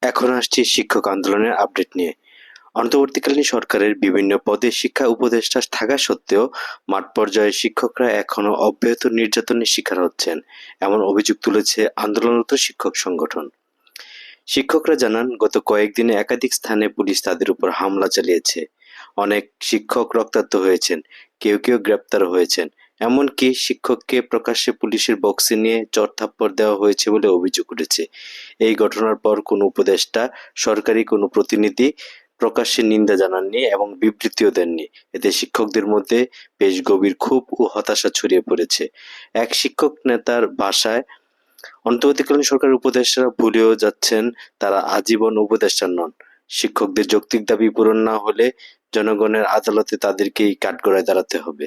এখন আসছি শিক্ষক আন্দোলনের আপডেট নিয়ে। অন্তর্বর্তীকালীন সরকারের বিভিন্ন পদে শিক্ষা উপদেষ্টা থাকা সত্ত্বেও মাঠ পর্যায়ে শিক্ষকরা এখনো অব্যাহত নির্যাতনের শিকার হচ্ছেন, এমন অভিযোগ তুলেছে আন্দোলনরত শিক্ষক সংগঠন। শিক্ষকরা জানান, গত কয়েকদিনে একাধিক স্থানে পুলিশ তাদের উপর হামলা চালিয়েছে। অনেক শিক্ষক রক্তাক্ত হয়েছেন, কেউ কেউ গ্রেপ্তার হয়েছেন। এমনকি শিক্ষককে প্রকাশ্যে পুলিশের বক্সে নিয়ে চড়-থাপ্পড় দেওয়া হয়েছে বলে অভিযোগ উঠেছে। এই ঘটনার পর কোনো উপদেষ্টা, সরকারি কোনো প্রতিনিধি প্রকাশ্যে নিন্দা জানাননি এবং বিবৃতিও দেননি। এতে শিক্ষকদের মধ্যে বেশ গভীর ক্ষোভ ও হতাশা ছড়িয়ে পড়েছে। এক শিক্ষক নেতার ভাষায়, অন্তর্বর্তীকালীন সরকারের উপদেষ্টারা ভুলেও যাচ্ছেন তারা আজীবন উপদেষ্টা নন। শিক্ষকদের যৌক্তিক দাবি পূরণ না হলে জনগণের আদালতে তাদেরকেই কাঠগড়ায় দাঁড়াতে হবে।